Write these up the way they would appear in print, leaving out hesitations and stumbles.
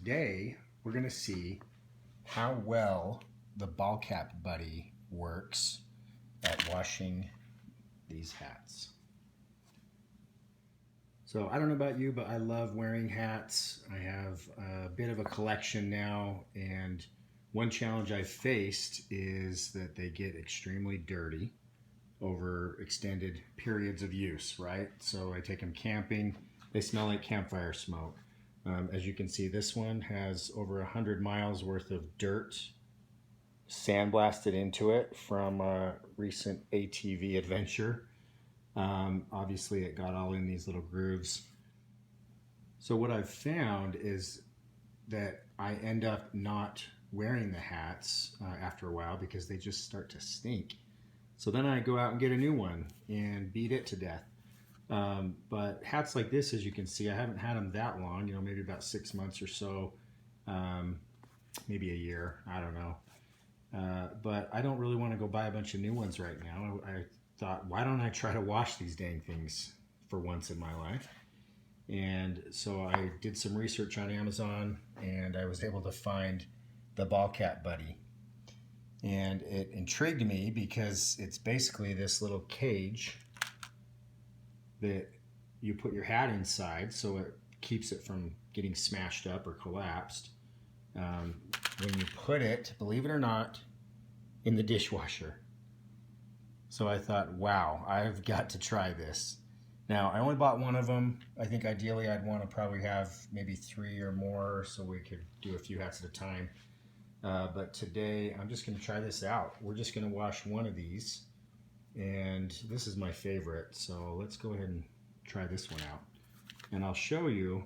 today we're going to see how well the BallcapBuddy works at washing these hats. So I don't know about you, but I love wearing hats. I have a bit of a collection now, and one challenge I've faced is that they get extremely dirty over extended periods of use, right? So I take them camping, they smell like campfire smoke. As you can see, this one has over 100 miles worth of dirt sandblasted into it from a recent ATV adventure. Obviously it got all in these little grooves. So what I've found is that I end up not wearing the hats after a while because they just start to stink. So then I go out and get a new one and beat it to death. But hats like this, as you can see, I haven't had them that long, maybe about 6 months or so, maybe a year, I don't know. But I don't really want to go buy a bunch of new ones right now. I thought, why don't I try to wash these dang things for once in my life? And so I did some research on Amazon, and I was able to find the BallcapBuddy. And it intrigued me because it's basically this little cage that you put your hat inside so it keeps it from getting smashed up or collapsed. When you put it, believe it or not, in the dishwasher. So I thought, wow, I've got to try this. Now, I only bought one of them. I think ideally I'd want to probably have maybe 3 or more so we could do a few hats at a time. But today I'm just going to try this out. We're just going to wash one of these, and this is my favorite. So let's go ahead and try this one out. And I'll show you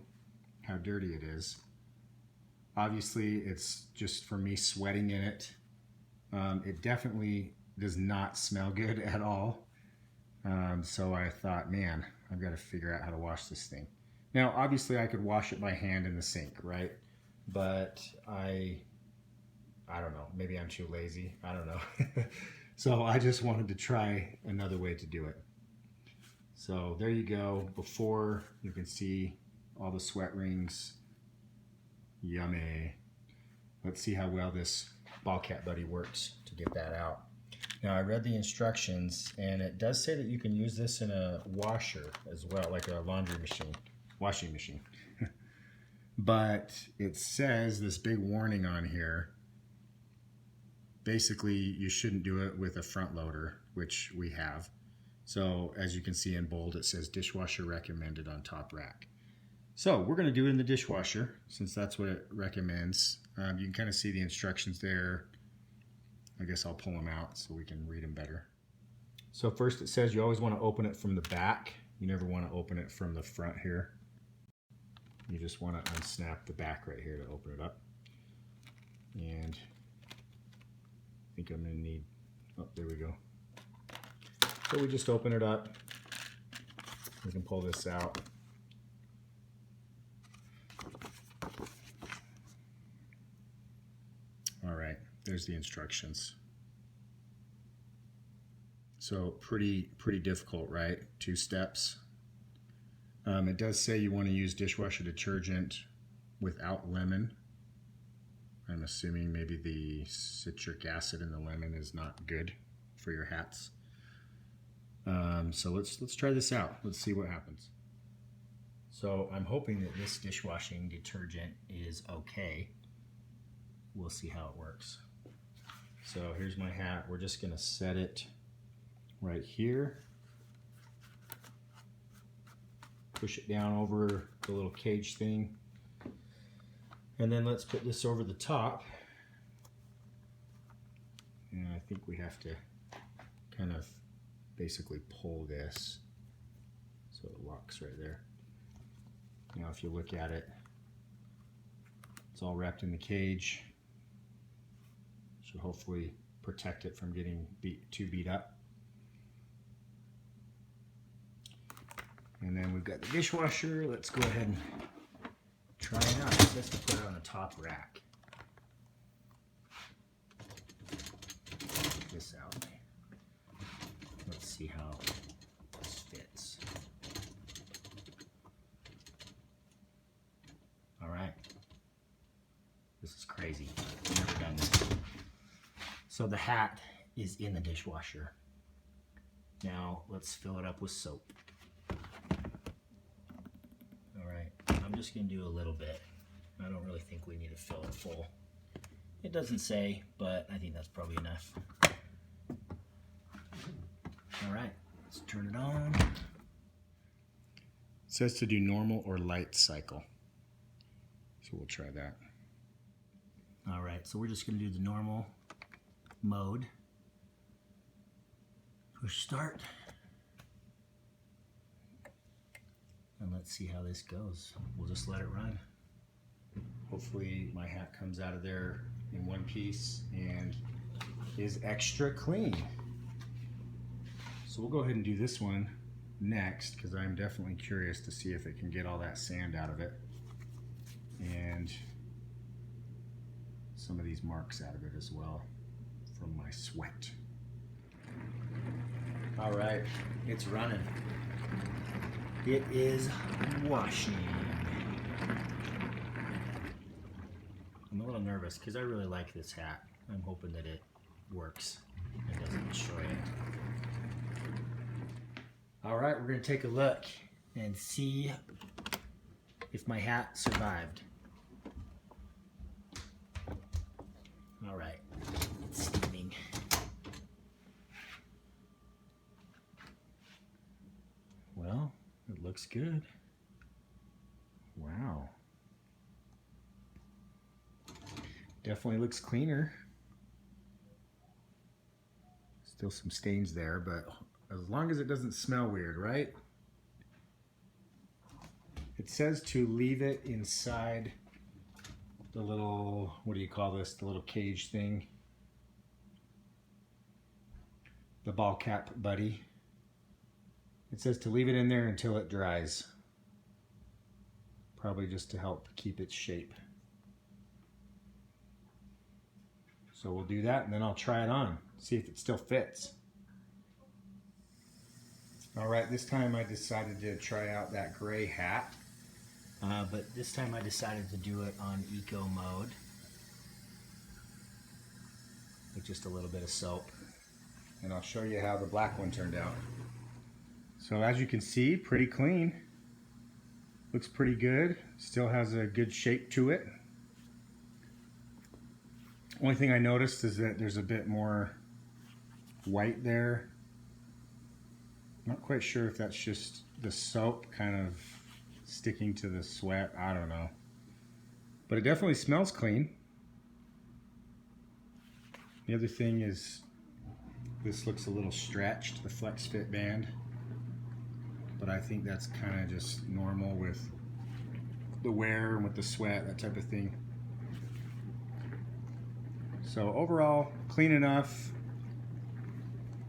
how dirty it is. Obviously, it's just for me sweating in it. It definitely does not smell good at all. So I thought, man, I've got to figure out how to wash this thing. Now, obviously, I could wash it by hand in the sink, right? But I don't know. Maybe I'm too lazy. I don't know. So I just wanted to try another way to do it. So there you go. Before, you can see all the sweat rings. Yummy. Let's see how well this BallcapBuddy works to get that out. Now, I read the instructions, and it does say that you can use this in a washer as well, like a laundry machine, washing machine. But it says this big warning on here. Basically, you shouldn't do it with a front loader, which we have. So as you can see in bold, it says dishwasher recommended on top rack. So we're going to do it in the dishwasher since that's what it recommends. You can kind of see the instructions there. I guess I'll pull them out so we can read them better. So first it says you always want to open it from the back. You never want to open it from the front here. You just want to unsnap the back right here to open it up. And I think I'm going to need, oh, there we go. So we just open it up. We can pull this out. All right, there's the instructions. So pretty difficult, right? 2 steps. It does say you want to use dishwasher detergent without lemon. I'm assuming maybe the citric acid in the lemon is not good for your hats. So let's try this out. Let's see what happens. So I'm hoping that this dishwashing detergent is okay. We'll see how it works. So here's my hat. We're just going to set it right here. Push it down over the little cage thing. And then let's put this over the top. And I think we have to kind of basically pull this so it locks right there. Now if you look at it, it's all wrapped in the cage. Should hopefully protect it from getting too beat up. And then we've got the dishwasher. Let's go ahead and try it out. It says to put it on the top rack. Check this out. Let's see how this fits. All right. crazy. I've never done this. So the hat is in the dishwasher. Now let's fill it up with soap. All right, I'm just gonna do a little bit. I don't really think we need to fill it full. It doesn't say, but I think that's probably enough. All right, let's turn it on. It says to do normal or light cycle. So we'll try that. All right, so we're just gonna do the normal mode. Push start. And let's see how this goes. We'll just let it run. Hopefully my hat comes out of there in one piece and is extra clean. So we'll go ahead and do this one next because I'm definitely curious to see if it can get all that sand out of it and some of these marks out of it as well from my sweat. All right, it's running. It is washing. I'm a little nervous because I really like this hat. I'm hoping that it works and doesn't destroy it. All right, we're gonna take a look and see if my hat survived. All right, it's steaming. Well, it looks good. Wow. Definitely looks cleaner. Still some stains there, but as long as it doesn't smell weird, right? It says to leave it inside the little, what do you call this? The little cage thing. The BallcapBuddy. It says to leave it in there until it dries. Probably just to help keep its shape. So we'll do that and then I'll try it on, see if it still fits. All right, this time I decided to try out that gray hat, but this time I decided to do it on eco mode with just a little bit of soap. And I'll show you how the black one turned out. So as you can see, pretty clean. Looks pretty good. Still has a good shape to it. Only thing I noticed is that there's a bit more white there. Not quite sure if that's just the soap kind of sticking to the sweat. I don't know. But it definitely smells clean. The other thing is this looks a little stretched, the flex fit band. But I think that's kind of just normal with the wear and with the sweat, that type of thing. So overall, clean enough.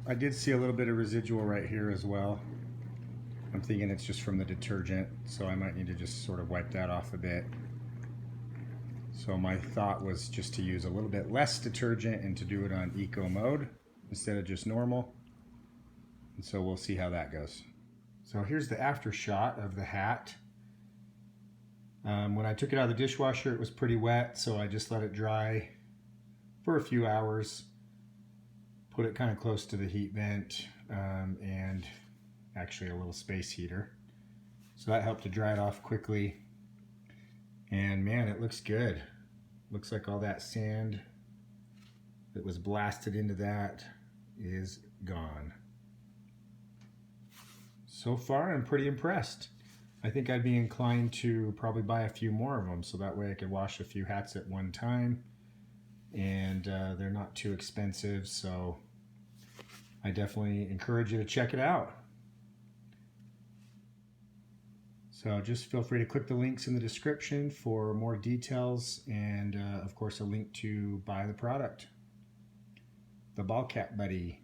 I did see a little bit of residual right here as well. I'm thinking it's just from the detergent, so I might need to just sort of wipe that off a bit. So my thought was just to use a little bit less detergent and to do it on eco mode instead of just normal. And so we'll see how that goes. So here's the after shot of the hat. When I took it out of the dishwasher, it was pretty wet, so I just let it dry for a few hours. Put it kind of close to the heat vent and actually a little space heater. So that helped to dry it off quickly. And man, it looks good. Looks like all that sand that was blasted into that is gone. So far, I'm pretty impressed. I think I'd be inclined to probably buy a few more of them so that way I could wash a few hats at one time. And they're not too expensive, so I definitely encourage you to check it out. So just feel free to click the links in the description for more details and of course a link to buy the product. The BallcapBuddy.